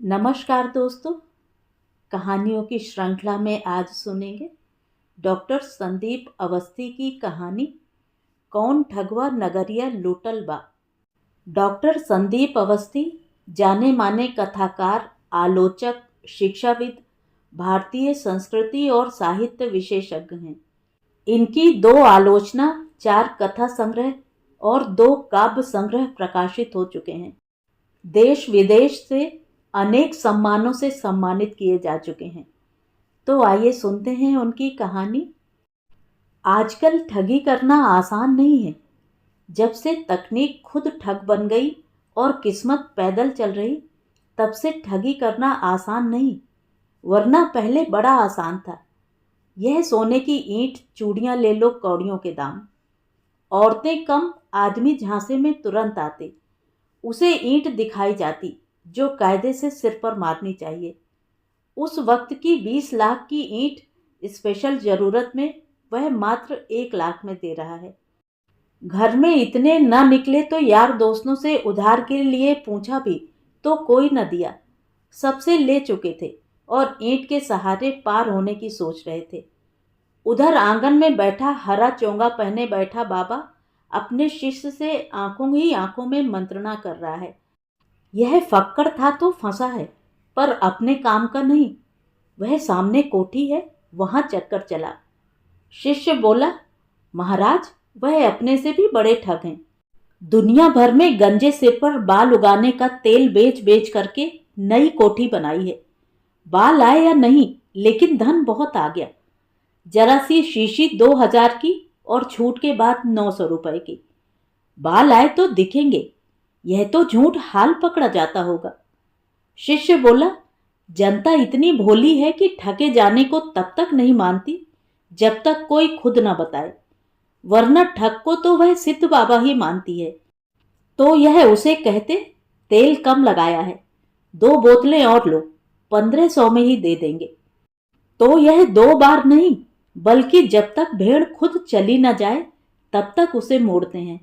नमस्कार दोस्तों। कहानियों की श्रृंखला में आज सुनेंगे डॉक्टर संदीप अवस्थी की कहानी कौन ठगवा नगरिया लूटल बा। डॉक्टर संदीप अवस्थी जाने माने कथाकार, आलोचक, शिक्षाविद, भारतीय संस्कृति और साहित्य विशेषज्ञ हैं। इनकी 2 आलोचना, 4 कथा संग्रह और 2 काव्य संग्रह प्रकाशित हो चुके हैं। देश विदेश से अनेक सम्मानों से सम्मानित किए जा चुके हैं। तो आइए सुनते हैं उनकी कहानी। आजकल ठगी करना आसान नहीं है। जब से तकनीक खुद ठग बन गई और किस्मत पैदल चल रही, तब से ठगी करना आसान नहीं, वरना पहले बड़ा आसान था। यह सोने की ईंट, चूड़ियां ले लो कौड़ियों के दाम। औरतें कम, आदमी झांसे में तुरंत आते। उसे ईंट दिखाई जाती जो कायदे से सिर पर मारनी चाहिए। उस वक्त की 20 लाख की ईंट स्पेशल जरूरत में वह मात्र 1 लाख में दे रहा है। घर में इतने न निकले तो यार दोस्तों से उधार के लिए पूछा भी तो कोई न दिया। सबसे ले चुके थे और ईंट के सहारे पार होने की सोच रहे थे। उधर आंगन में बैठा हरा चोंगा पहने बैठा बाबा अपने शिष्य से आंखों ही आंखों में मंत्रणा कर रहा है। यह फक्कड़ था तो फंसा है, पर अपने काम का नहीं। वह सामने कोठी है, वहां चक्कर चला। शिष्य बोला, महाराज, वह अपने से भी बड़े ठग हैं। दुनिया भर में गंजे सिर पर बाल उगाने का तेल बेच बेच करके नई कोठी बनाई है। बाल आए या नहीं, लेकिन धन बहुत आ गया। जरा सी शीशी 2000 की और छूट के बाद 900 रुपए की। बाल आए तो दिखेंगे, यह तो झूठ हाल पकड़ा जाता होगा। शिष्य बोला, जनता इतनी भोली है कि ठगे जाने को तब तक नहीं मानती जब तक कोई खुद न बताए, वरना ठग को तो वह सिद्ध बाबा ही मानती है। तो यह उसे कहते, तेल कम लगाया है, 2 बोतलें और लो, 1500 में ही दे देंगे। तो यह 2 बार नहीं, बल्कि जब तक भेड़ खुद चली न जाए तब तक उसे मोड़ते हैं।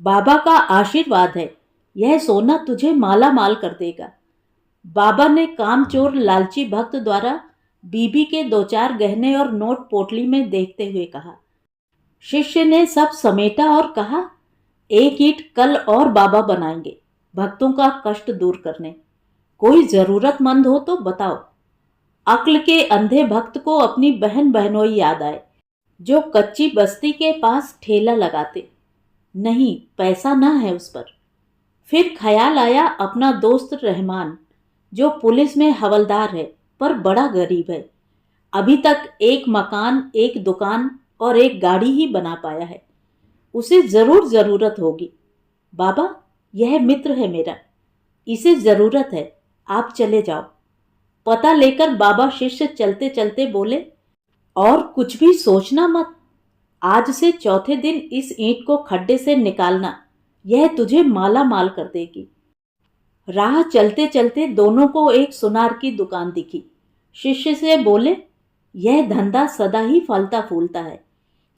बाबा का आशीर्वाद है, यह सोना तुझे माला माल कर देगा। बाबा ने कामचोर लालची भक्त द्वारा बीबी के 2-4 गहने और नोट पोटली में देखते हुए कहा। शिष्य ने सब समेटा और कहा, 1 ईंट कल और बाबा बनाएंगे, भक्तों का कष्ट दूर करने। कोई जरूरतमंद हो तो बताओ। अक्ल के अंधे भक्त को अपनी बहन बहनोई याद आए, जो कच्ची बस्ती के पास ठेला लगाते। नहीं, पैसा ना है उस पर। फिर ख्याल आया अपना दोस्त रहमान, जो पुलिस में हवलदार है पर बड़ा गरीब है। अभी तक 1 मकान, 1 दुकान और 1 गाड़ी ही बना पाया है। उसे जरूर जरूरत होगी। बाबा, यह मित्र है मेरा, इसे जरूरत है, आप चले जाओ। पता लेकर बाबा शिष्य चलते चलते बोले, और कुछ भी सोचना मत। आज से चौथे दिन इस ईंट को खड्डे से निकालना, यह तुझे माला माल कर देगी। राह चलते चलते दोनों को एक सुनार की दुकान दिखी। शिष्य से बोले, यह धंधा सदा ही फलता फूलता है।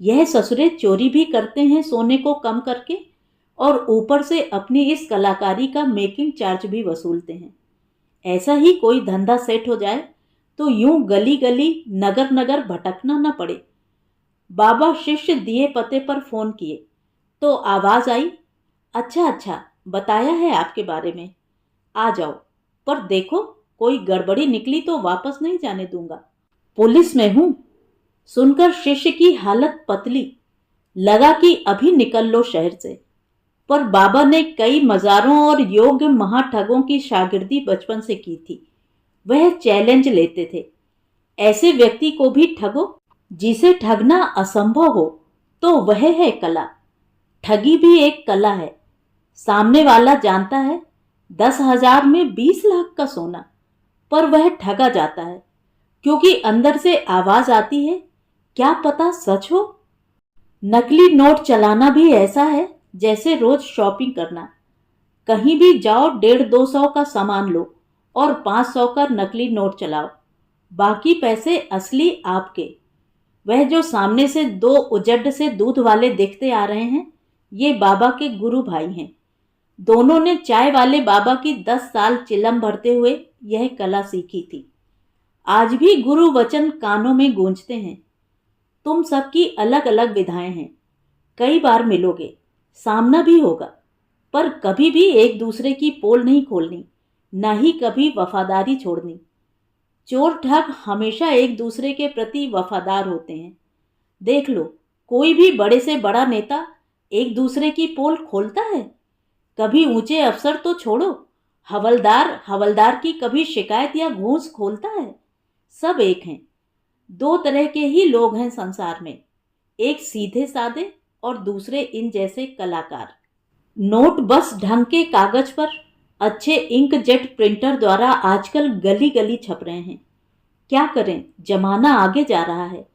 यह ससुरे चोरी भी करते हैं सोने को कम करके, और ऊपर से अपनी इस कलाकारी का मेकिंग चार्ज भी वसूलते हैं। ऐसा ही कोई धंधा सेट हो जाए तो यूं गली गली, नगर नगर भटकना न पड़े। बाबा शिष्य दिए पते पर फोन किए तो आवाज आई, अच्छा अच्छा, बताया है आपके बारे में, आ जाओ, पर देखो कोई गड़बड़ी निकली तो वापस नहीं जाने दूंगा, पुलिस में हूं। सुनकर शिष्य की हालत पतली, लगा कि अभी निकल लो शहर से। पर बाबा ने कई मजारों और योग्य महाठगों की शागिर्दी बचपन से की थी। वह चैलेंज लेते थे, ऐसे व्यक्ति को भी ठगो जिसे ठगना असंभव हो, तो वह है कला। ठगी भी एक कला है। सामने वाला जानता है 10,000 में 20 लाख का सोना, पर वह ठगा जाता है क्योंकि अंदर से आवाज आती है, क्या पता सच हो। नकली नोट चलाना भी ऐसा है जैसे रोज शॉपिंग करना। कहीं भी जाओ 150-200 का सामान लो और 500 का नकली नोट चलाओ, बाकी पैसे असली आपके। वह जो सामने से 2 उजड्ड से दूध वाले देखते आ रहे हैं, ये बाबा के गुरु भाई हैं। दोनों ने चाय वाले बाबा की 10 साल चिलम भरते हुए यह कला सीखी थी। आज भी गुरु वचन कानों में गूंजते हैं। तुम सबकी अलग अलग विधाएं हैं, कई बार मिलोगे, सामना भी होगा, पर कभी भी एक दूसरे की पोल नहीं खोलनी, न ही कभी वफादारी छोड़नी। चोर ठग हमेशा एक दूसरे के प्रति वफादार होते हैं। देख लो, कोई भी बड़े से बड़ा नेता एक दूसरे की पोल खोलता है? कभी ऊंचे अफसर तो छोड़ो, हवलदार हवलदार की कभी शिकायत या घूस खोलता है? सब एक हैं। दो तरह के ही लोग हैं संसार में, एक सीधे साधे और दूसरे इन जैसे कलाकार। नोट बस ढंग के कागज पर अच्छे इंकजेट प्रिंटर द्वारा आजकल गली गली छप रहे हैं। क्या करें, जमाना आगे जा रहा है।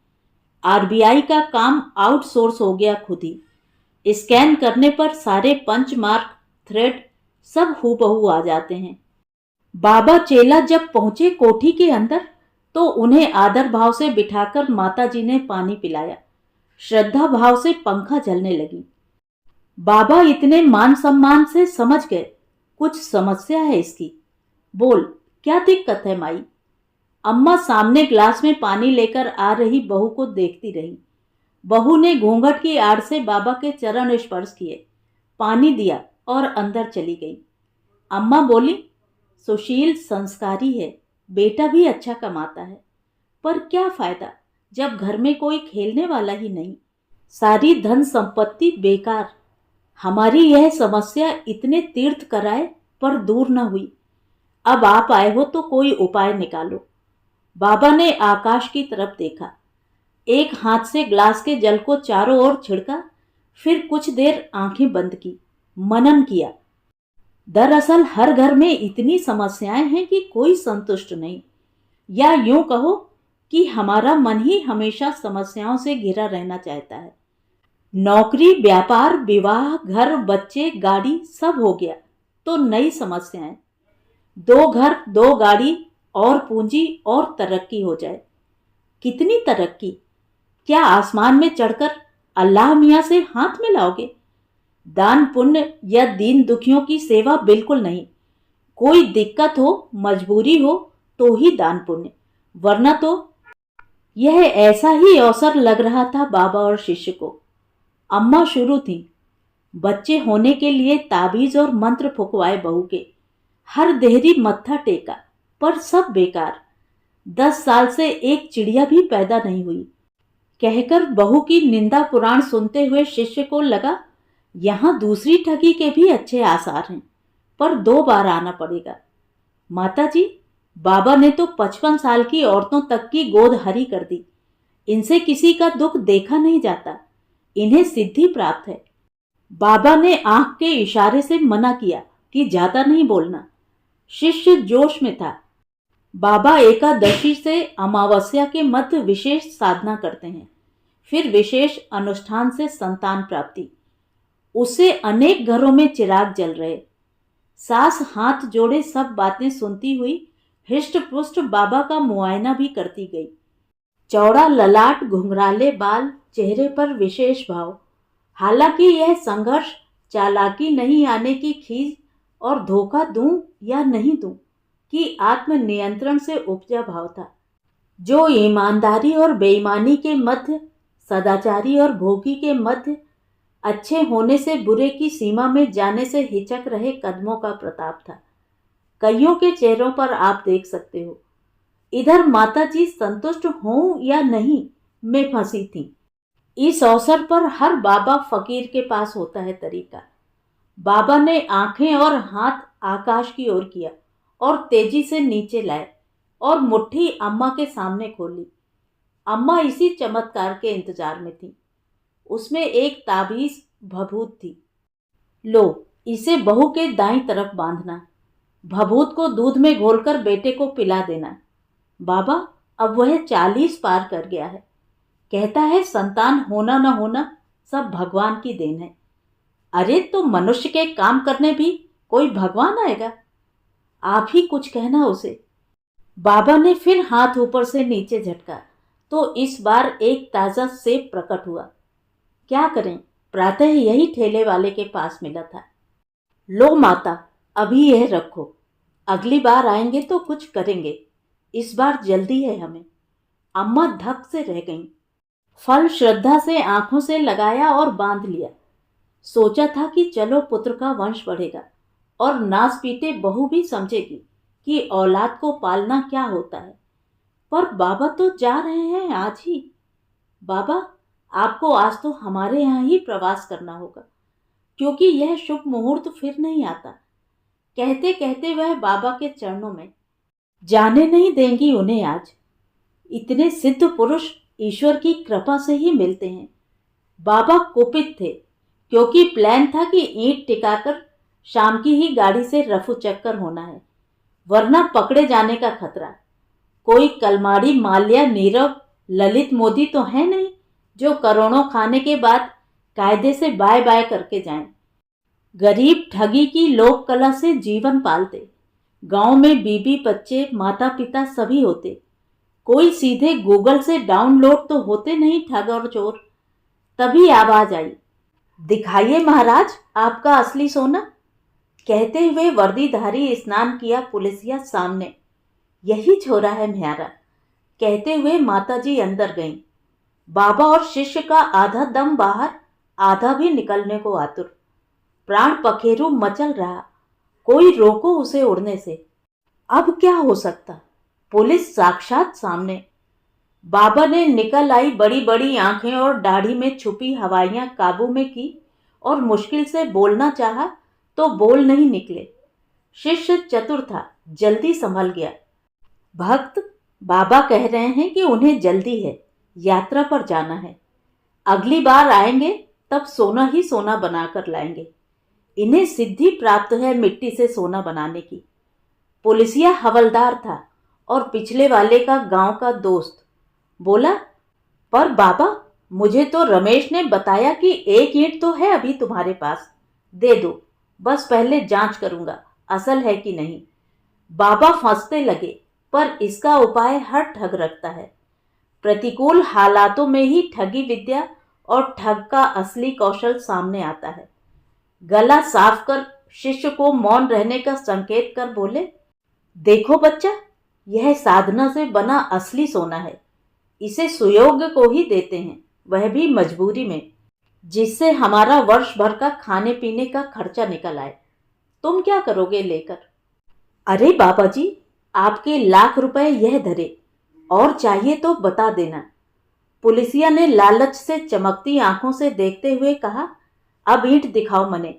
आरबीआई का काम आउटसोर्स हो गया खुद ही। स्कैन करने पर सारे पंच मार्क, थ्रेड सब हूबहू आ जाते हैं। बाबा चेला जब पहुंचे कोठी के अंदर तो उन्हें आदर भाव से बिठाकर माताजी ने पानी पिलाया। श्रद्धा भाव से पंखा झलने लगी। बाबा इतने मान सम्मान से समझ गए कुछ समस्या है इसकी। बोल, क्या दिक्कत है माई? अम्मा सामने ग्लास में पानी लेकर आ रही बहू को देखती रही। बहू ने घूंघट की आड़ से बाबा के चरण स्पर्श किए, पानी दिया और अंदर चली गई। अम्मा बोली, सुशील संस्कारी है, बेटा भी अच्छा कमाता है, पर क्या फायदा जब घर में कोई खेलने वाला ही नहीं। सारी धन संपत्ति बेकार। हमारी यह समस्या इतने तीर्थ कराए पर दूर न हुई। अब आप आए हो तो कोई उपाय निकालो। बाबा ने आकाश की तरफ देखा, एक हाथ से ग्लास के जल को चारों ओर छिड़का, फिर कुछ देर आंखें बंद की, मनन किया। दरअसल हर घर में इतनी समस्याएं हैं कि कोई संतुष्ट नहीं, या यूं कहो कि हमारा मन ही हमेशा समस्याओं से घिरा रहना चाहता है। नौकरी, व्यापार, विवाह, घर, बच्चे, गाड़ी सब हो गया तो नई समस्याएं। 2 घर, 2 गाड़ी और पूंजी और तरक्की हो जाए। कितनी तरक्की? क्या आसमान में चढ़कर अल्लाह मियां से हाथ मिलाओगे? दान पुण्य या दीन दुखियों की सेवा बिल्कुल नहीं। कोई दिक्कत हो, मजबूरी हो तो ही दान पुण्य, वरना तो। यह ऐसा ही अवसर लग रहा था बाबा और शिष्य को। अम्मा शुरू थी। बच्चे होने के लिए ताबीज और मंत्र फुकवाए बहू के। हर देहरी मत्था टेका, पर सब बेकार। 10 साल से एक चिड़िया भी पैदा नहीं हुई। कहकर बहू की निंदा पुराण सुनते हुए शिष्य को लगा, यहां दूसरी ठगी के भी अच्छे आसार हैं, पर 2 बार आना पड़ेगा। माताजी, बाबा ने तो 55 साल की औरतों तक की गोद हरी कर दी। इनसे किसी का दुख देखा नहीं जाता, इन्हें सिद्धि प्राप्त है। बाबा ने आंख के इशारे से मना किया कि ज्यादा नहीं बोलना। शिष्य जोश में था। बाबा एकादशी से अमावस्या के मध्य विशेष साधना करते हैं, फिर विशेष अनुष्ठान से संतान प्राप्ति। उससे अनेक घरों में चिराग जल रहे। सास हाथ जोड़े सब बातें सुनती हुई हृष्ट पुष्ट बाबा का मुआयना भी करती गई। चौड़ा ललाट, घुंघराले बाल, चेहरे पर विशेष भाव। हालांकि यह संघर्ष चालाकी नहीं आने की खीज और धोखा दूं या नहीं दूं कि आत्म नियंत्रण से उपजा भाव था, जो ईमानदारी और बेईमानी के मध्य, सदाचारी और भोगी के मध्य, अच्छे होने से बुरे की सीमा में जाने से हिचक रहे कदमों का प्रताप था। कईयों के चेहरों पर आप देख सकते हो। इधर माताजी संतुष्ट हों या नहीं में फंसी थी। इस अवसर पर हर बाबा फकीर के पास होता है तरीका। बाबा ने आंखें और हाथ आकाश की ओर किया और तेजी से नीचे लाए और मुट्ठी अम्मा के सामने खोली। अम्मा इसी चमत्कार के इंतजार में थी। उसमें एक ताबीज भभूत थी। लो, इसे बहू के दाईं तरफ बांधना, भभूत को दूध में घोलकर बेटे को पिला देना। बाबा, अब वह 40 पार कर गया है। कहता है संतान होना न होना सब भगवान की देन है। अरे तो मनुष्य के काम करने भी कोई भगवान आएगा? आप ही कुछ कहना उसे। बाबा ने फिर हाथ ऊपर से नीचे झटका तो इस बार एक ताजा सेब प्रकट हुआ। क्या करें, प्रातः यही ठेले वाले के पास मिला था। लो माता, अभी यह रखो, अगली बार आएंगे तो कुछ करेंगे, इस बार जल्दी है हमें। अम्मा धक से रह गईं। फल श्रद्धा से आंखों से लगाया और बांध लिया। सोचा था कि चलो पुत्र का वंश बढ़ेगा और नाच पीटे बहू भी समझेगी कि औलाद को पालना क्या होता है। पर बाबा तो जा रहे हैं आज ही। बाबा, आपको आज तो हमारे यहाँ ही प्रवास करना होगा, क्योंकि यह शुभ मुहूर्त फिर नहीं आता। कहते कहते वह बाबा के चरणों में जाने नहीं देंगी उन्हें आज। इतने सिद्ध पुरुष ईश्वर की कृपा से ही मिलते हैं। बाबा कुपित थे, क्योंकि प्लान था कि ईंट टिकाकर शाम की ही गाड़ी से रफू चक्कर होना है, वरना पकड़े जाने का खतरा। कोई कलमाड़ी माल्या नीरव ललित मोदी तो है नहीं जो करोड़ों खाने के बाद कायदे से बाय बाय करके जाएं। गरीब ठगी की लोक कला से जीवन पालते। गांव में बीबी बच्चे माता पिता सभी होते। कोई सीधे गूगल से डाउनलोड तो होते नहीं ठग और चोर। तभी आवाज आई, दिखाइए महाराज आपका असली सोना। कहते हुए वर्दीधारी स्नान किया पुलिसिया सामने। यही छोरा है म्यारा, कहते हुए माताजी अंदर गईं। बाबा और शिष्य का आधा दम बाहर, आधा भी निकलने को आतुर। प्राण पखेरु मचल रहा, कोई रोको उसे उड़ने से। अब क्या हो सकता? पुलिस साक्षात सामने। बाबा ने निकल आई बड़ी बड़ी आंखें और दाढ़ी में छुपी हवाइयां काबू में की और मुश्किल से बोलना चाहा तो बोल नहीं निकले। शिष्य चतुर था, जल्दी संभल गया। भक्त, बाबा कह रहे हैं कि उन्हें जल्दी है, यात्रा पर जाना है। अगली बार आएंगे तब सोना ही सोना बनाकर लाएंगे। इन्हें सिद्धि प्राप्त है मिट्टी से सोना बनाने की। पुलिसिया हवलदार था और पिछले वाले का गांव का दोस्त। बोला, पर बाबा, मुझे तो रमेश ने बताया कि एक ईंट तो है अभी तुम्हारे पास, दे दो, बस पहले जांच करूंगा असल है कि नहीं। बाबा फंसते लगे, पर इसका उपाय हर ठग रखता है। प्रतिकूल हालातों में ही ठगी विद्या और ठग का असली कौशल सामने आता है। गला साफ कर शिष्य को मौन रहने का संकेत कर बोले, देखो बच्चा, यह साधना से बना असली सोना है। इसे सुयोग्य को ही देते हैं, वह भी मजबूरी में, जिससे हमारा वर्ष भर का खाने पीने का खर्चा निकल आए। तुम क्या करोगे लेकर? अरे बाबा जी, आपके लाख रुपए यह धरे, और चाहिए तो बता देना। पुलिसिया ने लालच से चमकती आंखों से देखते हुए कहा, अब ईंट दिखाओ मने,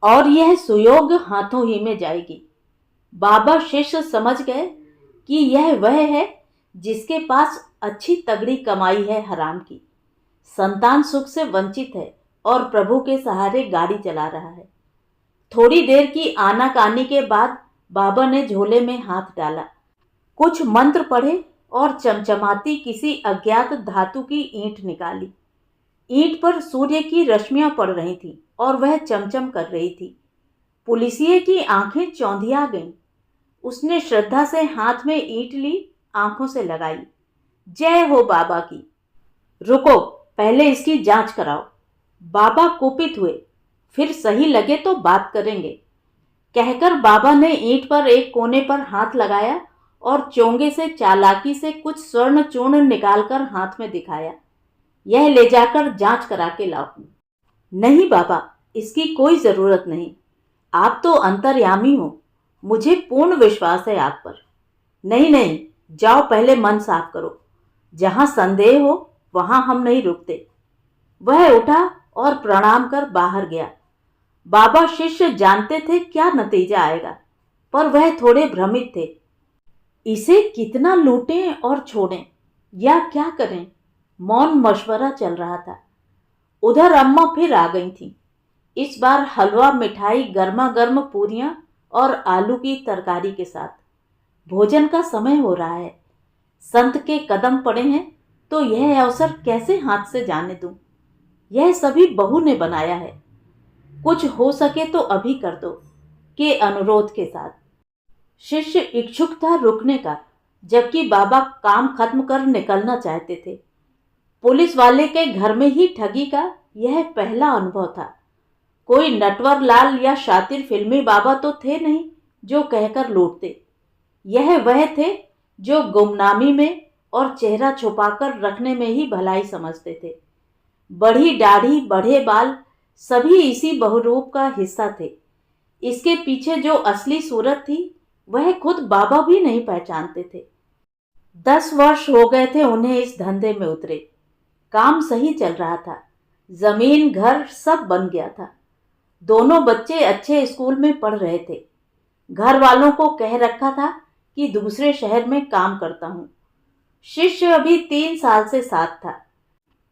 और यह सुयोग हाथों ही में जाएगी। बाबा शिष्य समझ गए कि यह वह है जिसके पास अच्छी तगड़ी कमाई है हराम की, संतान सुख से वंचित है और प्रभु के सहारे गाड़ी चला रहा है। थोड़ी देर की आनाकानी के बाद बाबा ने झोले में हाथ डाला, कुछ मंत्र पढ़े और चमचमाती किसी अज्ञात धातु की ईंट निकाली। ईंट पर सूर्य की रश्मियां पड़ रही थीं और वह चमचम कर रही थी। पुलिसिये की आंखें चौंधिया गईं। उसने श्रद्धा से हाथ में ईंट ली, आंखों से लगाई। जय हो बाबा की। रुको, पहले इसकी जांच कराओ। बाबा कुपित हुए, फिर सही लगे तो बात करेंगे, कहकर बाबा ने ईंट पर एक कोने पर हाथ लगाया और चोंगे से चालाकी से कुछ स्वर्ण चूर्ण निकालकर हाथ में दिखाया। यह ले जाकर जांच करा के लाओ। नहीं बाबा, इसकी कोई जरूरत नहीं, आप तो अंतर्यामी हो, मुझे पूर्ण विश्वास है आप पर। नहीं नहीं, जाओ पहले मन साफ करो, जहां संदेह हो वहां हम नहीं रुकते। वह उठा और प्रणाम कर बाहर गया। बाबा शिष्य जानते थे क्या नतीजा आएगा, पर वह थोड़े भ्रमित थे। इसे कितना लूटें और छोड़ें या क्या करें, मौन मशवरा चल रहा था। उधर अम्मा फिर आ गई थी, इस बार हलवा मिठाई गर्मा गर्म पूरियां और आलू की तरकारी के साथ। भोजन का समय हो रहा है, संत के कदम पड़े हैं, तो यह अवसर कैसे हाथ से जाने दूं। यह सभी बहू ने बनाया है, कुछ हो सके तो अभी कर दो, के अनुरोध के साथ। शिष्य इच्छुक था रुकने का, जबकि बाबा काम खत्म कर निकलना चाहते थे। पुलिस वाले के घर में ही ठगी का यह पहला अनुभव था। कोई नटवर लाल या शातिर फिल्मी बाबा तो थे नहीं जो कहकर लूटते। यह वह थे जो गुमनामी में और चेहरा छुपाकर रखने में ही भलाई समझते थे। बड़ी दाढ़ी, बड़े बाल, सभी इसी बहुरूप का हिस्सा थे। इसके पीछे जो असली सूरत थी वह खुद बाबा भी नहीं पहचानते थे। 10 वर्ष हो गए थे उन्हें इस धंधे में उतरे। काम सही चल रहा था, जमीन घर सब बन गया था। दोनों बच्चे अच्छे स्कूल में पढ़ रहे थे। घर वालों को कह रखा था कि दूसरे शहर में काम करता हूँ। शिष्य अभी 3 साल से साथ था।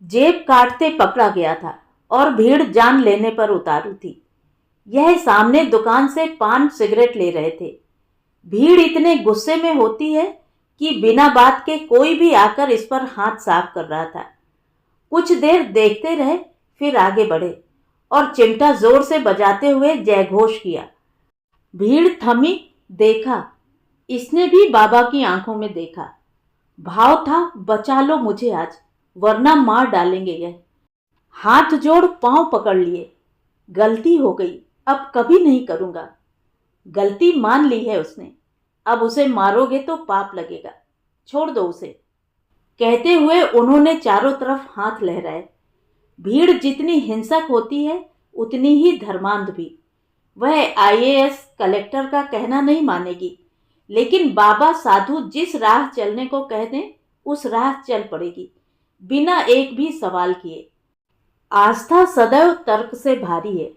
जेब काटते पकड़ा गया था और भीड़ जान लेने पर उतारू थी। यह सामने दुकान से पान सिगरेट ले रहे थे। भीड़ इतने गुस्से में होती है कि बिना बात के कोई भी आकर इस पर हाथ साफ कर रहा था। कुछ देर देखते रहे, फिर आगे बढ़े और चिमटा जोर से बजाते हुए जयघोष किया। भीड़ थमी, देखा। इसने भी बाबा की आंखों में देखा। भाव था, बचा लो मुझे आज, वरना मार डालेंगे यह। हाथ जोड़ पांव पकड़ लिए। गलती हो गई, अब कभी नहीं करूंगा। गलती मान ली है उसने, अब उसे मारोगे तो पाप लगेगा, छोड़ दो उसे। कहते हुए उन्होंने चारों तरफ हाथ लहराए। भीड़ जितनी हिंसक होती है उतनी ही धर्मांध भी। वह आईएएस कलेक्टर का कहना नहीं मानेगी, लेकिन बाबा साधु जिस राह चलने को कह दें उस राह चल पड़ेगी, बिना एक भी सवाल किए। आस्था सदैव तर्क से भारी है,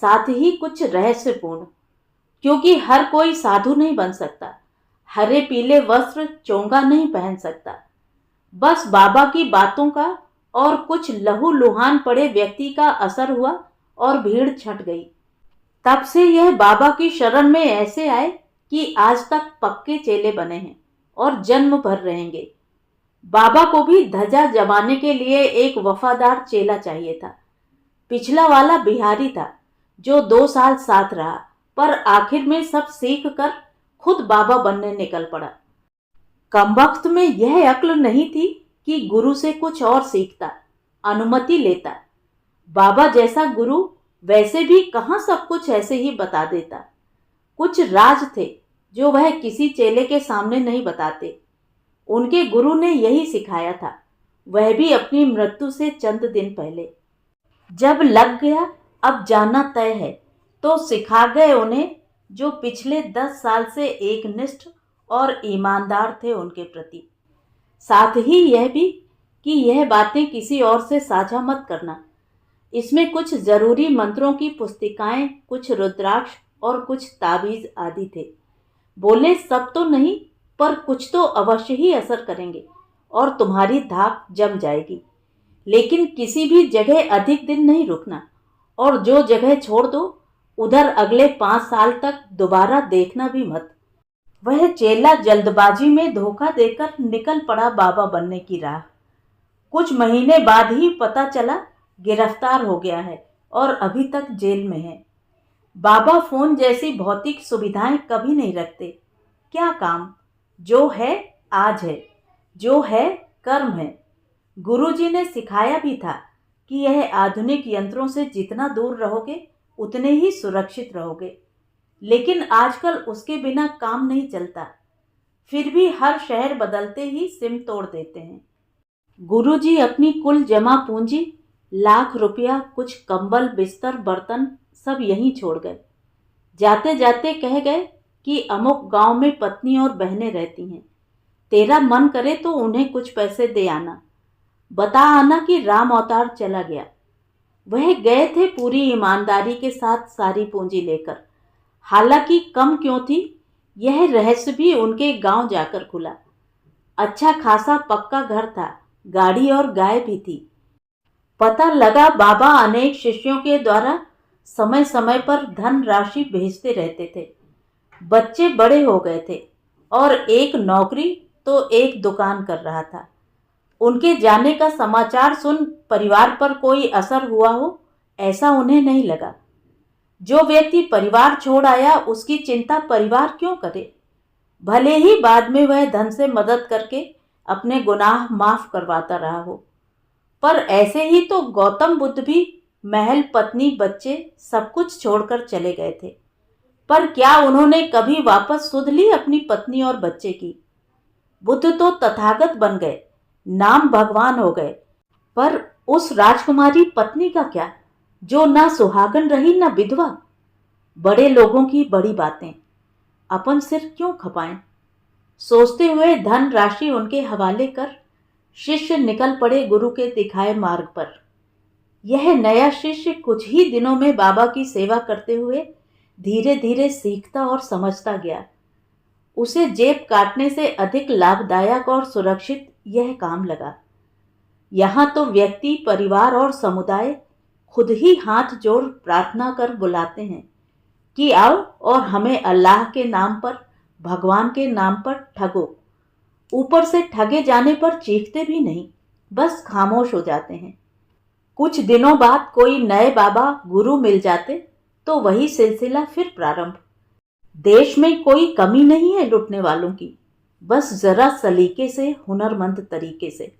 साथ ही कुछ रहस्यपूर्ण, क्योंकि हर कोई साधु नहीं बन सकता, हरे पीले वस्त्र चोंगा नहीं पहन सकता। बस बाबा की बातों का और कुछ लहू लुहान पड़े व्यक्ति का असर हुआ और भीड़ छट गई। तब से यह बाबा की शरण में ऐसे आए कि आज तक पक्के चेले बने हैं और जन्म भर रहेंगे। बाबा को भी ध्वजा जमाने के लिए एक वफादार चेला चाहिए था। पिछला वाला बिहारी था जो 2 साल साथ रहा, पर आखिर में सब सीख कर खुद बाबा बनने निकल पड़ा। कमबख्त में यह अक्ल नहीं थी कि गुरु से कुछ और सीखता, अनुमति लेता। बाबा जैसा गुरु वैसे भी कहाँ सब कुछ ऐसे ही बता देता। कुछ राज थे जो वह किसी चेले के सामने नहीं बताते। उनके गुरु ने यही सिखाया था, वह भी अपनी मृत्यु से चंद दिन पहले। जब लग गया अब जाना तय है, तो सिखा गए उन्हें जो पिछले 10 साल से एकनिष्ठ और ईमानदार थे उनके प्रति। साथ ही यह भी कि यह बातें किसी और से साझा मत करना। इसमें कुछ जरूरी मंत्रों की पुस्तिकाएं, कुछ रुद्राक्ष और कुछ ताबीज आदि थे। बोले सब तो नहीं, पर कुछ तो अवश्य ही असर करेंगे और तुम्हारी धाक जम जाएगी। लेकिन किसी भी जगह अधिक दिन नहीं रुकना, और जो जगह छोड़ दो उधर अगले 5 साल तक दोबारा देखना भी मत। वह चेला जल्दबाजी में धोखा देकर निकल पड़ा बाबा बनने की राह। कुछ महीने बाद ही पता चला गिरफ्तार हो गया है और अभी तक जेल में है। बाबा फोन जैसी भौतिक सुविधाएं कभी नहीं रखते। क्या काम, जो है आज है, जो है कर्म है। गुरुजी ने सिखाया भी था कि यह आधुनिक यंत्रों से जितना दूर रहोगे उतने ही सुरक्षित रहोगे, लेकिन आजकल उसके बिना काम नहीं चलता। फिर भी हर शहर बदलते ही सिम तोड़ देते हैं। गुरुजी अपनी कुल जमा पूंजी, लाख रुपया, कुछ कंबल, बिस्तर, बर्तन सब यहीं छोड़ गए। जाते जाते कह गए कि अमुक गांव में पत्नी और बहनें रहती हैं, तेरा मन करे तो उन्हें कुछ पैसे दे आना, बता आना कि राम अवतार चला गया। वह गए थे पूरी ईमानदारी के साथ सारी पूंजी लेकर। हालांकि कम क्यों थी, यह रहस्य भी उनके गांव जाकर खुला। अच्छा खासा पक्का घर था, गाड़ी और गाय भी थी। पता लगा बाबा अनेक शिष्यों के द्वारा समय समय पर धन राशि भेजते रहते थे। बच्चे बड़े हो गए थे और एक नौकरी तो एक दुकान कर रहा था। उनके जाने का समाचार सुन परिवार पर कोई असर हुआ हो, ऐसा उन्हें नहीं लगा। जो व्यक्ति परिवार छोड़ आया उसकी चिंता परिवार क्यों करे। भले ही बाद में वह धन से मदद करके अपने गुनाह माफ करवाता रहा हो, पर ऐसे ही तो गौतम बुद्ध भी महल, पत्नी, बच्चे सब कुछ छोड़कर चले गए थे। पर क्या उन्होंने कभी वापस सुध ली अपनी पत्नी और बच्चे की? बुद्ध तो तथागत बन गए, नाम भगवान हो गए, पर उस राजकुमारी पत्नी का क्या, जो ना सुहागन रही ना विधवा? बड़े लोगों की बड़ी बातें, अपन सिर क्यों खपाएं? सोचते हुए धन राशि उनके हवाले कर शिष्य निकल पड़े गुरु के दिखाए मार्ग पर। यह नया शिष्य कुछ ही दिनों में बाबा की सेवा करते हुए धीरे धीरे सीखता और समझता गया। उसे जेब काटने से अधिक लाभदायक और सुरक्षित यह काम लगा। यहाँ तो व्यक्ति, परिवार और समुदाय खुद ही हाथ जोड़ प्रार्थना कर बुलाते हैं कि आओ और हमें अल्लाह के नाम पर, भगवान के नाम पर ठगो। ऊपर से ठगे जाने पर चीखते भी नहीं, बस खामोश हो जाते हैं। कुछ दिनों बाद कोई नए बाबा गुरु मिल जाते तो वही सिलसिला फिर प्रारंभ। देश में कोई कमी नहीं है लुटने वालों की, बस जरा सलीके से, हुनरमंद तरीके से,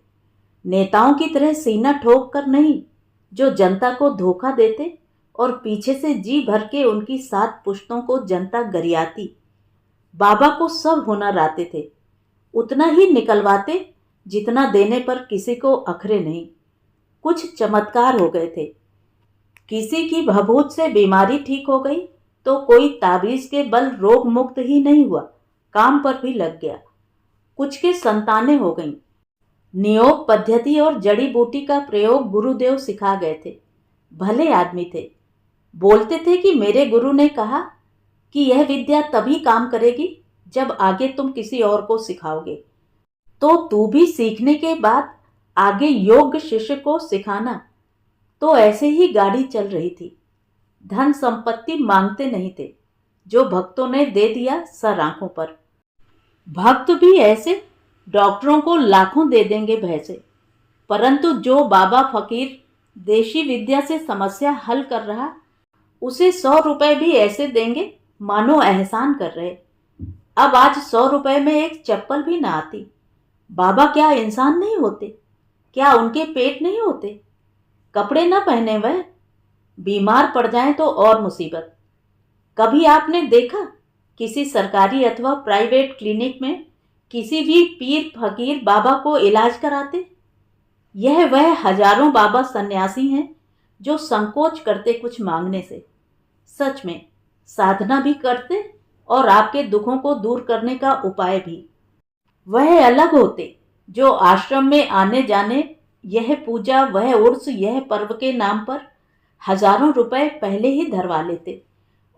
नेताओं की तरह सीना ठोक कर नहीं, जो जनता को धोखा देते और पीछे से जी भर के उनकी 7 पुश्तों को जनता गरियाती। बाबा को सब हुनर आते थे, उतना ही निकलवाते जितना देने पर किसी को अखरे नहीं। कुछ चमत्कार हो गए थे। किसी की भभूत से बीमारी ठीक हो गई तो कोई ताबीज के बल रोग मुक्त ही नहीं हुआ, काम पर भी लग गया। कुछ के संतानें हो गईं। नियोग पद्धति और जड़ी बूटी का प्रयोग गुरुदेव सिखा गए थे। भले आदमी थे। बोलते थे कि मेरे गुरु ने कहा कि यह विद्या तभी काम करेगी जब आगे तुम किसी और को सिखाओगे। तो तू भी सीखने के बाद आगे योग्य शिष्य को सिखाना। तो ऐसे ही गाड़ी चल रही थी। धन संपत्ति मांगते नहीं थे, जो भक्तों ने दे दिया सर आंखों पर। भक्त भी ऐसे डॉक्टरों को लाखों दे देंगे भय से, परंतु जो बाबा फकीर देशी विद्या से समस्या हल कर रहा, उसे 100 रुपए भी ऐसे देंगे मानो एहसान कर रहे। अब आज 100 रुपए में एक चप्पल भी ना आती। बाबा क्या इंसान नहीं होते? क्या उनके पेट नहीं होते? कपड़े ना पहने वह, बीमार पड़ जाएं तो और मुसीबत। कभी आपने देखा किसी सरकारी अथवा प्राइवेट क्लिनिक में किसी भी पीर फकीर बाबा को इलाज कराते? यह वह हजारों बाबा सन्यासी हैं जो संकोच करते कुछ मांगने से। सच में साधना भी करते और आपके दुखों को दूर करने का उपाय भी। वह अलग होते जो आश्रम में आने जाने, यह पूजा, वह उर्स, यह पर्व के नाम पर हजारों रुपए पहले ही धरवा लेते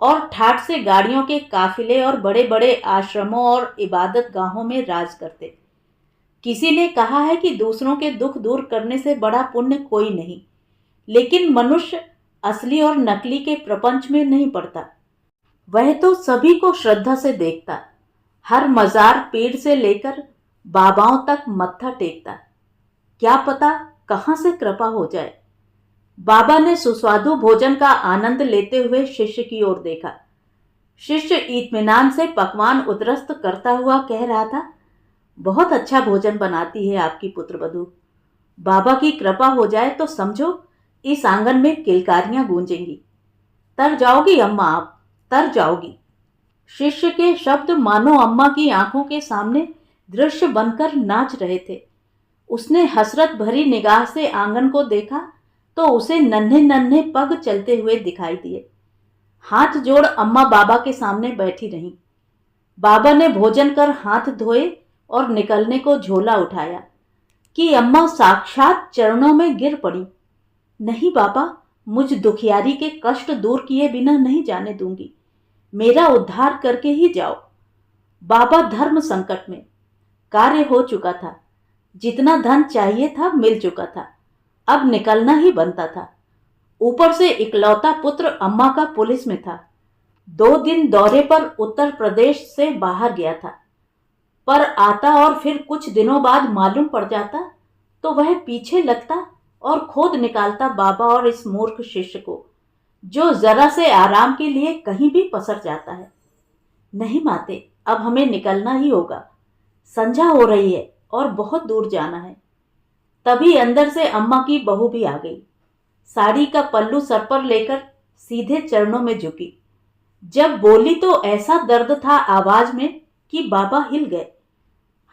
और ठाठ से गाड़ियों के काफिले और बड़े बड़े आश्रमों और इबादत गाहों में राज करते। किसी ने कहा है कि दूसरों के दुख दूर करने से बड़ा पुण्य कोई नहीं, लेकिन मनुष्य असली और नकली के प्रपंच में नहीं पड़ता। वह तो सभी को श्रद्धा से देखता, हर मजार पीर से लेकर बाबाओं तक मत्था टेकता। क्या पता कहां से कृपा हो जाए। बाबा ने सुस्वादु भोजन का आनंद लेते हुए शिष्य की ओर देखा। शिष्य इत्मीनान से पकवान उदरस्त करता हुआ कह रहा था, बहुत अच्छा भोजन बनाती है आपकी पुत्रवधू। बाबा की कृपा हो जाए तो समझो इस आंगन में किलकारियां गूंजेंगी। तर जाओगी अम्मा, आप तर जाओगी। शिष्य के शब्द मानो अम्मा की आंखों के सामने दृश्य बनकर नाच रहे थे। उसने हसरत भरी निगाह से आंगन को देखा तो उसे नन्हे नन्हे पग चलते हुए दिखाई दिए। हाथ जोड़ अम्मा बाबा के सामने बैठी रहीं। बाबा ने भोजन कर हाथ धोए और निकलने को झोला उठाया कि अम्मा साक्षात चरणों में गिर पड़ी। नहीं बाबा, मुझ दुखियारी के कष्ट दूर किए बिना नहीं जाने दूंगी। मेरा उद्धार करके ही जाओ। बाबा धर्म संकट में। कार्य हो चुका था, जितना धन चाहिए था मिल चुका था, अब निकलना ही बनता था। ऊपर से इकलौता पुत्र अम्मा का पुलिस में था। 2 दिन दौरे पर उत्तर प्रदेश से बाहर गया था, पर आता और फिर कुछ दिनों बाद मालूम पड़ जाता तो वह पीछे लगता और खोद निकालता बाबा और इस मूर्ख शिष्य को, जो जरा से आराम के लिए कहीं भी पसर जाता है। नहीं माते, अब हमें निकलना ही होगा। संध्या हो रही है और बहुत दूर जाना है। तभी अंदर से अम्मा की बहू भी आ गई। साड़ी का पल्लू सर पर लेकर सीधे चरणों में झुकी। जब बोली तो ऐसा दर्द था आवाज में कि बाबा हिल गए।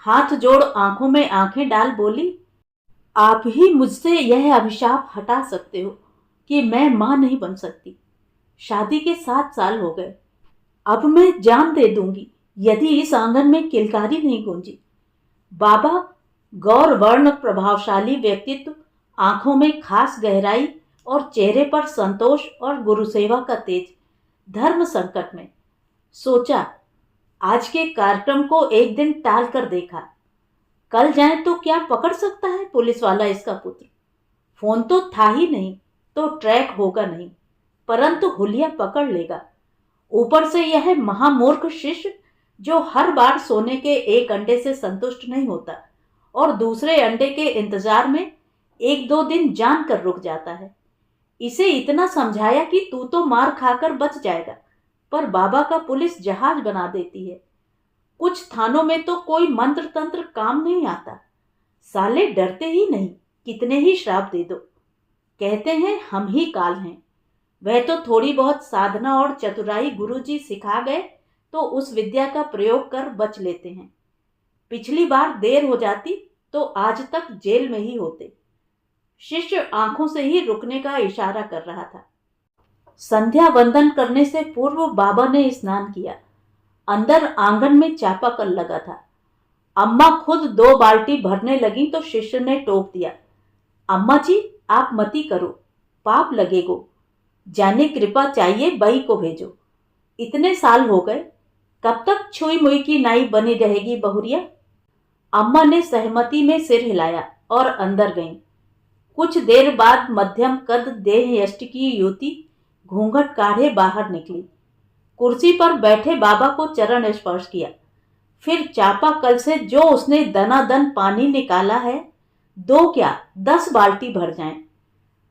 हाथ जोड़ आंखों में आंखें डाल बोली, आप ही मुझसे यह अभिशाप हटा सकते हो कि मैं मां नहीं बन सकती। शादी के 7 साल हो गए। अब मैं जान दे दूंगी यदि इस आंगन में किलकारी नहीं गूंजी। बाबा गौर वर्ण प्रभावशाली व्यक्तित्व, आंखों में खास गहराई और चेहरे पर संतोष और गुरुसेवा का तेज। धर्म संकट में सोचा, आज के कार्यक्रम को एक दिन टाल कर देखा। कल जाए तो क्या पकड़ सकता है पुलिस वाला इसका पुत्र। फोन तो था ही नहीं तो ट्रैक होगा नहीं, परंतु हुलिया पकड़ लेगा। ऊपर से यह महामूर्ख शिष्य जो हर बार सोने के एक अंडे से संतुष्ट नहीं होता और दूसरे अंडे के इंतजार में 1-2 दिन जान कर रुक जाता है। इसे इतना समझाया कि तू तो मार खाकर बच जाएगा, पर बाबा का पुलिस जहाज बना देती है। कुछ थानों में तो कोई मंत्र तंत्र काम नहीं आता। साले डरते ही नहीं, कितने ही श्राप दे दो। कहते हैं हम ही काल हैं। वह तो थोड़ी बहुत साधना और चतुराई गुरुजी सिखा गए तो उस विद्या का प्रयोग कर बच लेते हैं। पिछली बार देर हो जाती तो आज तक जेल में ही होते। शिष्य आंखों से ही रुकने का इशारा कर रहा था। संध्या वंदन करने से पूर्व बाबा ने स्नान किया। अंदर आंगन में चापाकल लगा था। अम्मा खुद 2 बाल्टी भरने लगी तो शिष्य ने टोक दिया, अम्मा जी आप मती करो, पाप लगेगो। जाने कृपा चाहिए बई को भेजो। इतने साल हो गए, कब तक छुई मुई की नाई बनी रहेगी बहुरिया। अम्मा ने सहमति में सिर हिलाया और अंदर गईं। कुछ देर बाद मध्यम कद देह यष्टि की युवती घूंघट काढ़े बाहर निकली। कुर्सी पर बैठे बाबा को चरण स्पर्श किया। फिर चापाकल से जो उसने दनादन पानी निकाला है, 2 क्या 10 बाल्टी भर जाएं।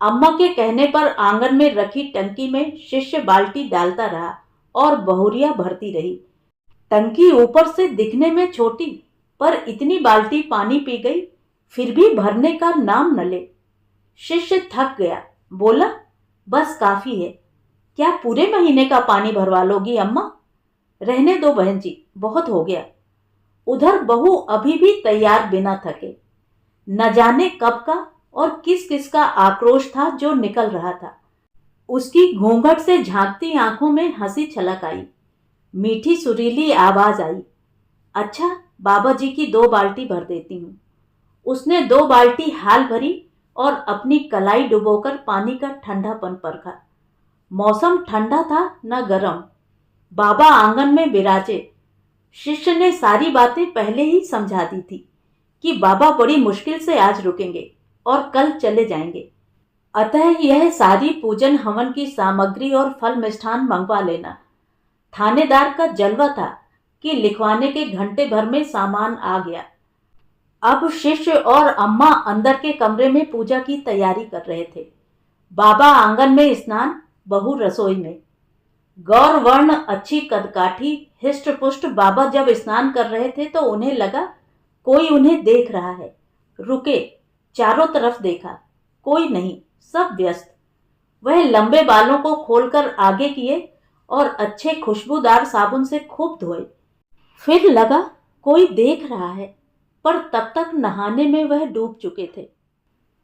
अम्मा के कहने पर आंगन में रखी टंकी में शिष्य बाल्टी डालता रहा और बहुरिया भरती रही। टंकी ऊपर से दिखने में छोटी, पर इतनी बाल्टी पानी पी गई फिर भी भरने का नाम न ले। शिष्य थक गया, बोला बस काफी है। क्या पूरे महीने का पानी भरवा लोगी अम्मा? रहने दो बहन जी, बहुत हो गया। उधर बहू अभी भी तैयार बिना थके। न जाने कब का और किस किस का आक्रोश था जो निकल रहा था। उसकी घूंघट से झांकती आंखों में हंसी छलक आई। मीठी सुरीली आवाज आई, अच्छा बाबा जी की 2 बाल्टी भर देती हूँ। उसने 2 बाल्टी हाल भरी और अपनी कलाई डुबोकर पानी का ठंडापन परखा। मौसम ठंडा था न गर्म। बाबा आंगन में विराजे। शिष्य ने सारी बातें पहले ही समझा दी थी कि बाबा बड़ी मुश्किल से आज रुकेंगे और कल चले जाएंगे। अतः यह सारी पूजन हवन की सामग्री और फल मिष्ठान मंगवा लेना। थानेदार का जलवा था कि लिखवाने के घंटे भर में सामान आ गया। अब शिष्य और अम्मा अंदर के कमरे में पूजा की तैयारी कर रहे थे। बाबा आंगन में स्नान, बहू रसोई में। गौर वर्ण अच्छी कदकाठी हिष्ट पुष्ट बाबा जब स्नान कर रहे थे तो उन्हें लगा कोई उन्हें देख रहा है। रुके, चारों तरफ देखा, कोई नहीं, सब व्यस्त। वह लंबे बालों को खोलकर आगे किए और अच्छे खुशबूदार साबुन से खूब धोए। फिर लगा कोई देख रहा है, पर तब तक नहाने में वह डूब चुके थे।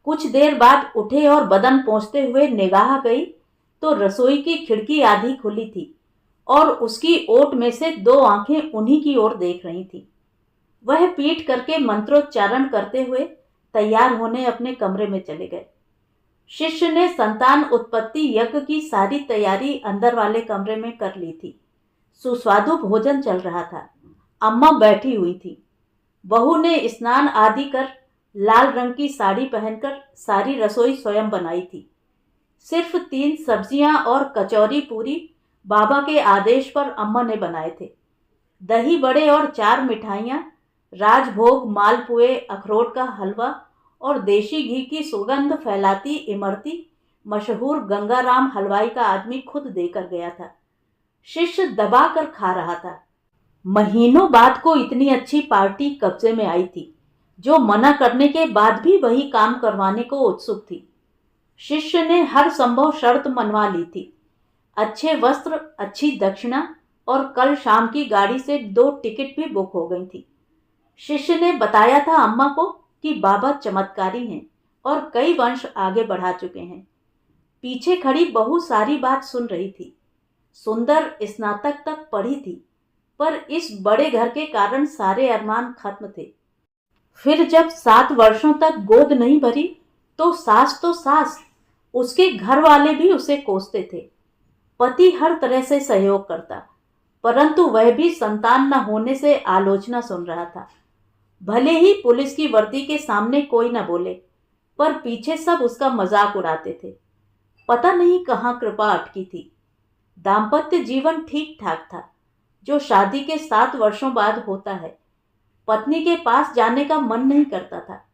कुछ देर बाद उठे और बदन पोंछते हुए निगाह गई तो रसोई की खिड़की आधी खुली थी और उसकी ओट में से 2 आंखें उन्हीं की ओर देख रही थी। वह पीठ करके मंत्रोच्चारण करते हुए तैयार होने अपने कमरे में चले गए। शिष्य ने संतान उत्पत्ति यज्ञ की सारी तैयारी अंदर वाले कमरे में कर ली थी। सुस्वादु भोजन चल रहा था। अम्मा बैठी हुई थी। बहू ने स्नान आदि कर लाल रंग की साड़ी पहनकर सारी रसोई स्वयं बनाई थी। सिर्फ 3 सब्जियां और कचौरी पूरी बाबा के आदेश पर अम्मा ने बनाए थे। दही बड़े और 4 मिठाइयाँ, राजभोग, मालपुए, अखरोट का हलवा और देशी घी की सुगंध फैलाती इमरती मशहूर गंगाराम हलवाई का आदमी खुद देकर गया था। शिष्य दबा कर खा रहा था। महीनों बाद को इतनी अच्छी पार्टी कब्जे में आई थी, जो मना करने के बाद भी वही काम करवाने को उत्सुक थी। शिष्य ने हर संभव शर्त मनवा ली थी। अच्छे वस्त्र, अच्छी दक्षिणा और कल शाम की गाड़ी से 2 टिकट भी बुक हो गई थी। शिष्य ने बताया था अम्मा को कि बाबा चमत्कारी हैं और कई वंश आगे बढ़ा चुके हैं। पीछे खड़ी बहू सारी बात सुन रही थी। सुंदर स्नातक तक पढ़ी थी, पर इस बड़े घर के कारण सारे अरमान खत्म थे। फिर जब 7 वर्षों तक गोद नहीं भरी तो सास, उसके घर वाले भी उसे कोसते थे। पति हर तरह से सहयोग करता, परंतु वह भी संतान न होने से आलोचना सुन रहा था। भले ही पुलिस की वर्दी के सामने कोई न बोले, पर पीछे सब उसका मजाक उड़ाते थे। पता नहीं कहाँ कृपा अटकी थी। दाम्पत्य जीवन ठीक ठाक था, जो शादी के 7 वर्षों बाद होता है। पत्नी के पास जाने का मन नहीं करता था।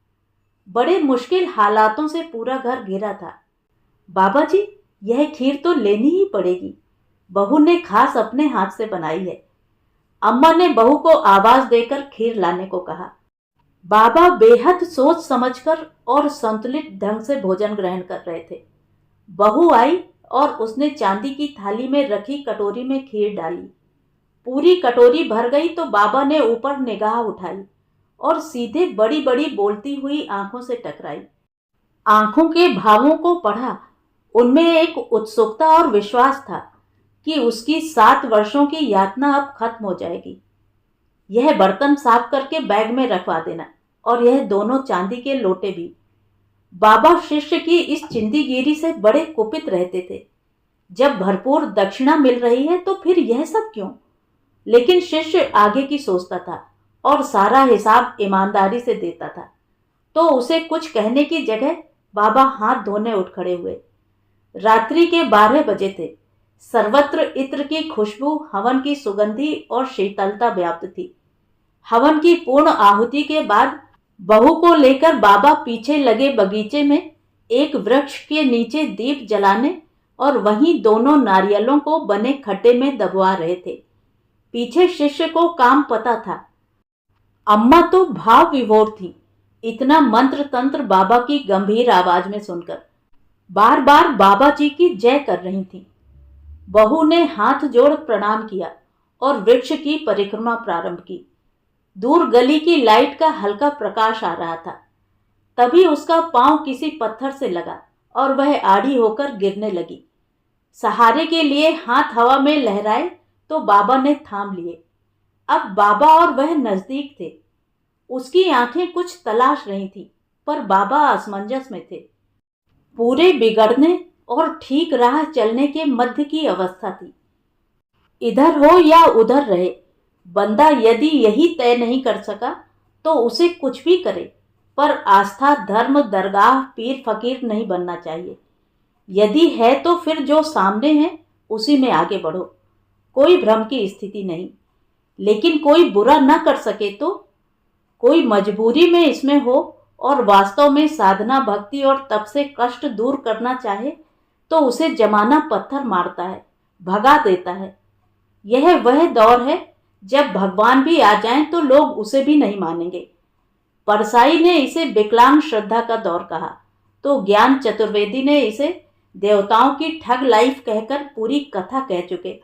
बड़े मुश्किल हालातों से पूरा घर घिरा था। बाबा जी, यह खीर तो लेनी ही पड़ेगी, बहू ने खास अपने हाथ से बनाई है। अम्मा ने बहू को आवाज देकर खीर लाने को कहा। बाबा बेहद सोच समझकर और संतुलित ढंग से भोजन ग्रहण कर रहे थे। बहू आई और उसने चांदी की थाली में रखी कटोरी में खीर डाली। पूरी कटोरी भर गई तो बाबा ने ऊपर निगाह उठाई और सीधे बड़ी बड़ी बोलती हुई आंखों से टकराई। आंखों के भावों को पढ़ा। उनमें एक उत्सुकता और विश्वास था कि उसकी 7 वर्षों की यातना अब खत्म हो जाएगी। यह बर्तन साफ करके बैग में रखवा देना, और यह दोनों चांदी के लोटे भी। बाबा शिष्य की इस चिंदीगिरी से बड़े कुपित रहते थे। जब भरपूर दक्षिणा मिल रही है तो फिर यह सब क्यों? लेकिन शिष्य आगे की सोचता था और सारा हिसाब ईमानदारी से देता था। तो उसे कुछ कहने की जगह बाबा हाथ धोने उठ खड़े हुए। रात्रि के 12 बजे थे। सर्वत्र इत्र की खुशबू, हवन की सुगंधी और शीतलता व्याप्त थी। हवन की पूर्ण आहुति के बाद बहू को लेकर बाबा पीछे लगे बगीचे में एक वृक्ष के नीचे दीप जलाने और वहीं दोनों नारियलों को बने खड्डे में दबवा रहे थे। पीछे शिष्य को काम पता था। अम्मा तो भाव विभोर थी, इतना मंत्र तंत्र बाबा की गंभीर आवाज में सुनकर। बार बार बाबा जी की जय कर रही थी। बहू ने हाथ जोड़ प्रणाम किया और वृक्ष की परिक्रमा प्रारंभ की। दूर गली की लाइट का हल्का प्रकाश आ रहा था। तभी उसका पांव किसी पत्थर से लगा और वह आड़ी होकर गिरने लगी। सहारे के लिए हाथ हवा में लहराए तो बाबा ने थाम लिए। अब बाबा और वह नजदीक थे। उसकी आंखें कुछ तलाश रही थी, पर बाबा असमंजस में थे। पूरे बिगड़ने और ठीक राह चलने के मध्य की अवस्था थी। इधर हो या उधर रहे, बंदा यदि यही तय नहीं कर सका तो उसे कुछ भी करे, पर आस्था, धर्म, दरगाह, पीर फकीर नहीं बनना चाहिए। यदि है तो फिर जो सामने है उसी में आगे बढ़ो, कोई भ्रम की स्थिति नहीं। लेकिन कोई बुरा न कर सके तो, कोई मजबूरी में इसमें हो और वास्तव में साधना, भक्ति और तप से कष्ट दूर करना चाहे तो उसे जमाना पत्थर मारता है, भगा देता है। यह वह दौर है जब भगवान भी आ जाएं तो लोग उसे भी नहीं मानेंगे। परसाई ने इसे विकलांग श्रद्धा का दौर कहा, तो ज्ञान चतुर्वेदी ने इसे देवताओं की ठग लाइफ कहकर पूरी कथा कह चुके।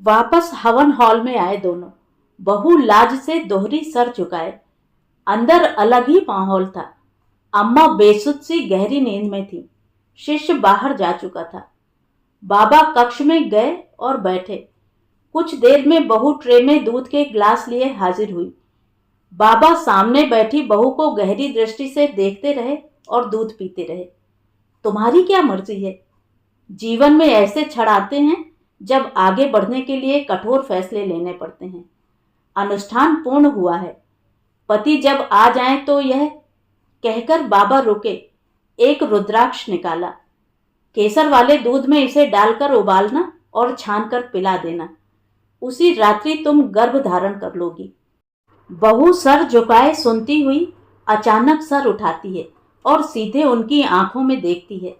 वापस हवन हॉल में आए दोनों। बहू लाज से दोहरी सर झुकाए। अंदर अलग ही माहौल था। अम्मा बेसुध सी गहरी नींद में थी। शिष्य बाहर जा चुका था। बाबा कक्ष में गए और बैठे। कुछ देर में बहू ट्रे में दूध के ग्लास लिए हाजिर हुई। बाबा सामने बैठी बहू को गहरी दृष्टि से देखते रहे और दूध पीते रहे। तुम्हारी क्या मर्जी है? जीवन में ऐसे क्षण आते हैं जब आगे बढ़ने के लिए कठोर फैसले लेने पड़ते हैं। अनुष्ठान पूर्ण हुआ है। पति जब आ जाए तो यह कहकर बाबा रुके। एक रुद्राक्ष निकाला। केसर वाले दूध में इसे डालकर उबालना और छानकर पिला देना। उसी रात्रि तुम गर्भ धारण कर लोगी। बहू सर झुकाए सुनती हुई अचानक सर उठाती है और सीधे उनकी आंखों में देखती है।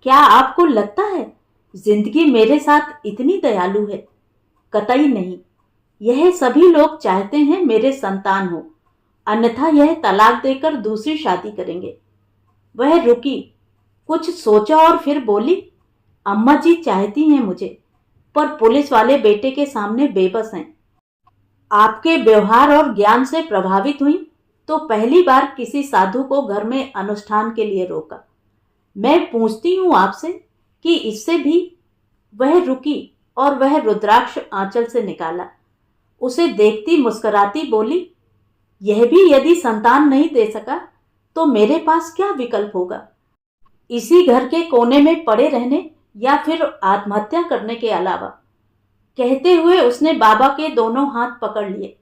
क्या आपको लगता है जिंदगी मेरे साथ इतनी दयालु है? कतई नहीं। यह सभी लोग चाहते हैं मेरे संतान हो, अन्यथा यह तलाक देकर दूसरी शादी करेंगे। वह रुकी, कुछ सोचा और फिर बोली, अम्मा जी चाहती हैं मुझे, पर पुलिस वाले बेटे के सामने बेबस हैं। आपके व्यवहार और ज्ञान से प्रभावित हुई तो पहली बार किसी साधु को घर में अनुष्ठान के लिए रोका। मैं पूछती हूँ आपसे कि इससे भी। वह रुकी और वह रुद्राक्ष आंचल से निकाला। उसे देखती मुस्कुराती बोली, यह भी यदि संतान नहीं दे सका तो मेरे पास क्या विकल्प होगा, इसी घर के कोने में पड़े रहने या फिर आत्महत्या करने के अलावा। कहते हुए उसने बाबा के दोनों हाथ पकड़ लिए।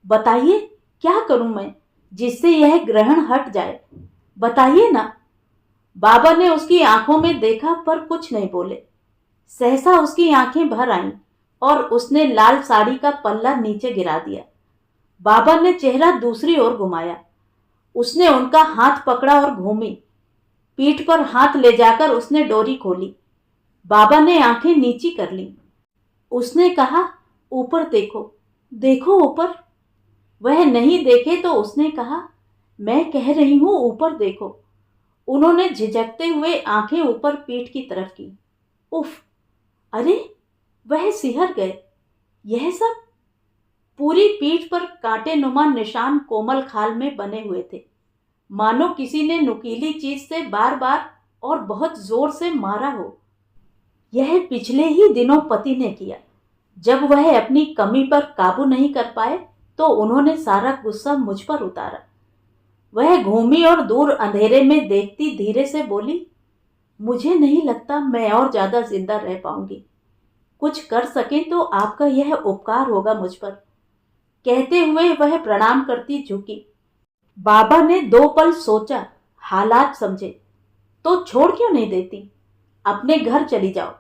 बताइए क्या करूं मैं जिससे यह ग्रहण हट जाए, बताइए ना। बाबा ने उसकी आंखों में देखा पर कुछ नहीं बोले। सहसा उसकी आंखें भर आईं और उसने लाल साड़ी का पल्ला नीचे गिरा दिया। बाबा ने चेहरा दूसरी ओर घुमाया। उसने उनका हाथ पकड़ा और घूमी। पीठ पर हाथ ले जाकर उसने डोरी खोली। बाबा ने आंखें नीची कर ली। उसने कहा, ऊपर देखो, देखो ऊपर। वह नहीं देखे तो उसने कहा, मैं कह रही हूं ऊपर देखो। उन्होंने झिझकते हुए आंखें ऊपर पीठ की तरफ की। उफ, अरे वह सिहर गए। यह सब। पूरी पीठ पर कांटे नुमा निशान कोमल खाल में बने हुए थे, मानो किसी ने नुकीली चीज से बार बार और बहुत जोर से मारा हो। यह पिछले ही दिनों पति ने किया। जब वह अपनी कमी पर काबू नहीं कर पाए तो उन्होंने सारा गुस्सा मुझ पर उतारा। वह घूमी और दूर अंधेरे में देखती धीरे से बोली, मुझे नहीं लगता मैं और ज्यादा जिंदा रह पाऊंगी। कुछ कर सके तो आपका यह उपकार होगा मुझ पर। कहते हुए वह प्रणाम करती झुकी। बाबा ने 2 पल सोचा, हालात समझे। तो छोड़ क्यों नहीं देती, अपने घर चली जाओ,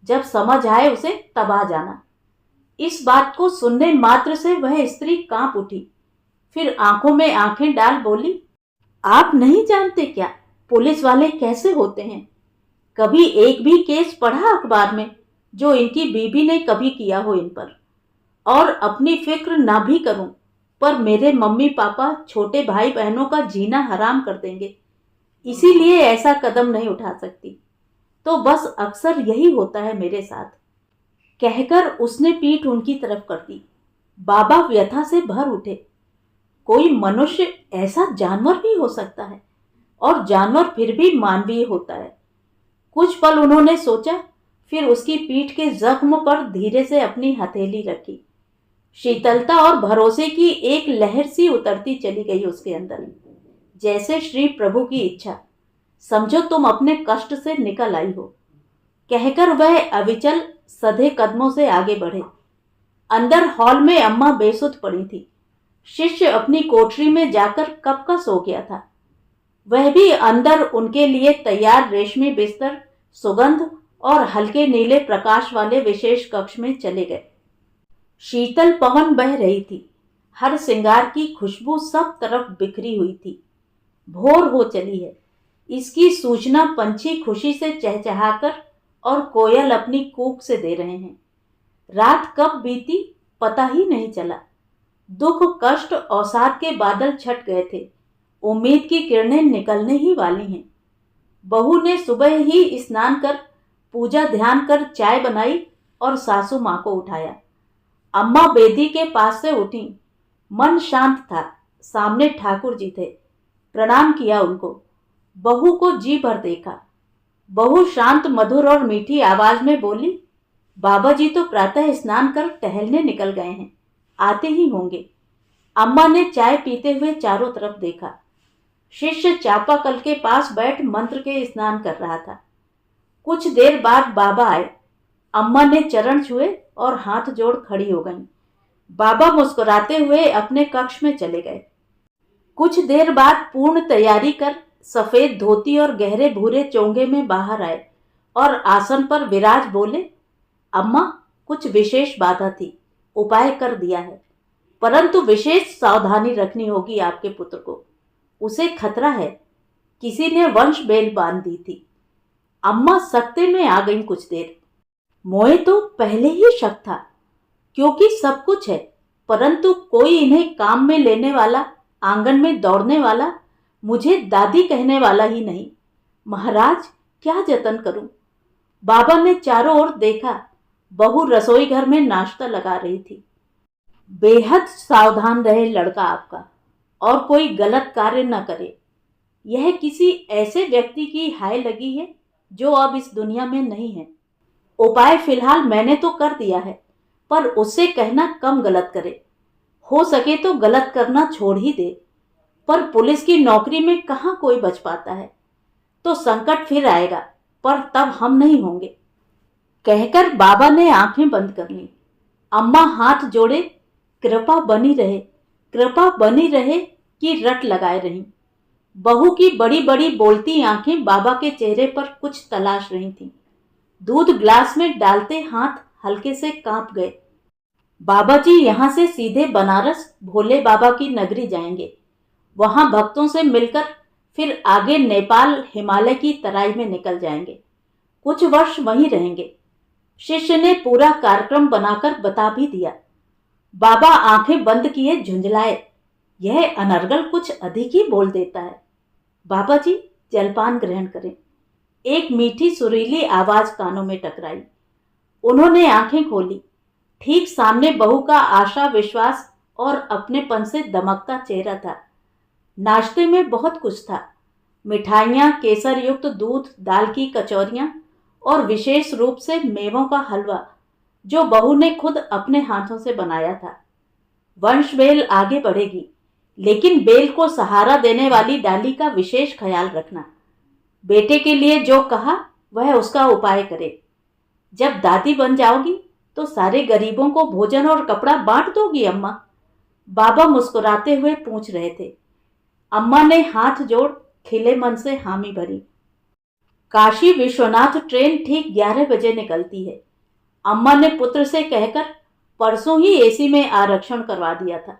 जब समझ आए उसे तब आ जाना। इस बात को सुनने मात्र से वह स्त्री कांप उठी। फिर आंखों में आंखें डाल बोली, आप नहीं जानते क्या पुलिस वाले कैसे होते हैं। कभी एक भी केस पढ़ा अखबार में जो इनकी बीबी ने कभी किया हो इन पर। और अपनी फिक्र ना भी करूं पर मेरे मम्मी पापा छोटे भाई बहनों का जीना हराम कर देंगे, इसीलिए ऐसा कदम नहीं उठा सकती। तो बस अक्सर यही होता है मेरे साथ। कहकर उसने पीठ उनकी तरफ कर दी। बाबा व्यथा से भर उठे। कोई मनुष्य ऐसा जानवर भी हो सकता है, और जानवर फिर भी मानवीय होता है। कुछ पल उन्होंने सोचा, फिर उसकी पीठ के जख्म पर धीरे से अपनी हथेली रखी। शीतलता और भरोसे की एक लहर सी उतरती चली गई उसके अंदर, जैसे श्री प्रभु की इच्छा, समझो तुम अपने कष्ट से निकल आई हो। कहकर वह अविचल सधे कदमों से आगे बढ़े। अंदर हॉल में अम्मा बेसुध पड़ी थी। शिष्य अपनी कोठरी में जाकर कब का सो गया था। वह भी अंदर उनके लिए तैयार रेशमी बिस्तर, सुगंध और हल्के नीले प्रकाश वाले विशेष कक्ष में चले गए। शीतल पवन बह रही थी। हर श्रृंगार की खुशबू सब तरफ बिखरी हुई थी। भोर हो चली है, इसकी सूचना पंछी खुशी से चहचहाकर और कोयल अपनी कूक से दे रहे हैं। रात कब बीती पता ही नहीं चला। दुख, कष्ट, अवसाद के बादल छट गए थे। उम्मीद की किरणें निकलने ही वाली हैं। बहू ने सुबह ही स्नान कर, पूजा ध्यान कर चाय बनाई और सासू माँ को उठाया। अम्मा बेदी के पास से उठी। मन शांत था। सामने ठाकुर जी थे। प्रणाम किया उनको। बहू को जी भर देखा। बहू शांत, मधुर और मीठी आवाज में बोली, बाबा जी तो प्रातः स्नान कर टहलने निकल गए हैं, आते ही होंगे। अम्मा ने चाय पीते हुए चारों तरफ देखा। शिष्य चापाकल के पास बैठ मंत्र के स्नान कर रहा था। कुछ देर बाद बाबा आए। अम्मा ने चरण छुए और हाथ जोड़ खड़ी हो गईं। बाबा मुस्कुराते हुए अपने कक्ष में चले गए। कुछ देर बाद पूर्ण तैयारी कर सफेद धोती और गहरे भूरे चोंगे में बाहर आए और आसन पर विराज बोले, अम्मा कुछ विशेष बाधा थी, उपाय कर दिया है, परंतु विशेष सावधानी रखनी होगी आपके पुत्र को, उसे खतरा है। किसी ने वंश बेल बांध दी थी। अम्मा सकते में आ गई। कुछ देर मोए तो पहले ही शक था, क्योंकि सब कुछ है, परंतु कोई इन्हें काम में लेने वाला, आंगन में दौड़ने वाला, मुझे दादी कहने वाला ही नहीं। महाराज क्या जतन करूं? बाबा ने चारों ओर देखा। बहू रसोई घर में नाश्ता लगा रही थी। बेहद सावधान रहे लड़का आपका, और कोई गलत कार्य न करे। यह किसी ऐसे व्यक्ति की हाय लगी है जो अब इस दुनिया में नहीं है। उपाय फिलहाल मैंने तो कर दिया है, पर उससे कहना कम गलत करे। हो सके तो गलत करना छोड़ ही दे। पर पुलिस की नौकरी में कहाँ कोई बच पाता है। तो संकट फिर आएगा, पर तब हम नहीं होंगे, कहकर बाबा ने आंखें बंद कर ली। अम्मा हाथ जोड़े कृपा बनी रहे की रट लगाए रहीं। बहू की बड़ी बड़ी बोलती आंखें बाबा के चेहरे पर कुछ तलाश रही थीं। दूध ग्लास में डालते हाथ हल्के से कांप गए। बाबा जी यहां से सीधे बनारस भोले बाबा की नगरी जाएंगे। वहां भक्तों से मिलकर फिर आगे नेपाल हिमालय की तराई में निकल जाएंगे। कुछ वर्ष वहीं रहेंगे। शिष्य ने पूरा कार्यक्रम बनाकर बता भी दिया। बाबा आंखें बंद किए झुंझलाए। यह अनर्गल कुछ अधिक ही बोल देता है। बाबा जी जलपान ग्रहण करें। एक मीठी सुरीली आवाज कानों में टकराई। उन्होंने आंखें खोली। ठीक सामने बहू का आशा, विश्वास और अपनेपन से दमकता चेहरा था। नाश्ते में बहुत कुछ था। मिठाइयाँ, केसर युक्त दूध, दाल की कचौरियाँ और विशेष रूप से मेवों का हलवा जो बहू ने खुद अपने हाथों से बनाया था। वंश बेल आगे बढ़ेगी, लेकिन बेल को सहारा देने वाली डाली का विशेष ख्याल रखना। बेटे के लिए जो कहा वह उसका उपाय करे। जब दादी बन जाओगी तो सारे गरीबों को भोजन और कपड़ा बांट दोगी अम्मा? बाबा मुस्कुराते हुए पूछ रहे थे। अम्मा ने हाथ जोड़ खिले मन से हामी भरी। काशी विश्वनाथ ट्रेन ठीक 11 बजे निकलती है। अम्मा ने पुत्र से कहकर परसों ही एसी में आरक्षण करवा दिया था।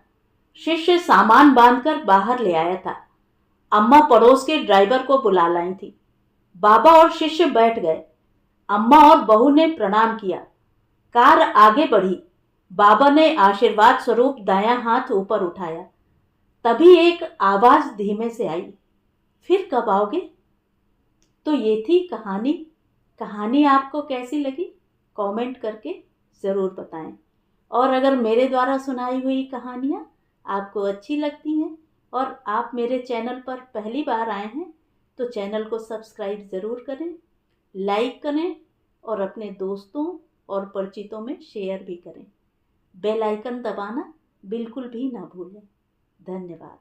शिष्य सामान बांधकर बाहर ले आया था। अम्मा पड़ोस के ड्राइवर को बुला लाई थी। बाबा और शिष्य बैठ गए। अम्मा और बहू ने प्रणाम किया। कार आगे बढ़ी। बाबा ने आशीर्वाद स्वरूप दायां हाथ ऊपर उठाया। तभी एक आवाज धीमे से आई, फिर कब आओगे? तो ये थी कहानी। कहानी आपको कैसी लगी कमेंट करके ज़रूर बताएं। और अगर मेरे द्वारा सुनाई हुई कहानियाँ आपको अच्छी लगती हैं और आप मेरे चैनल पर पहली बार आए हैं तो चैनल को सब्सक्राइब ज़रूर करें, लाइक करें और अपने दोस्तों और परिचितों में शेयर भी करें। बेल आइकन दबाना बिल्कुल भी ना भूलें। धन्यवाद।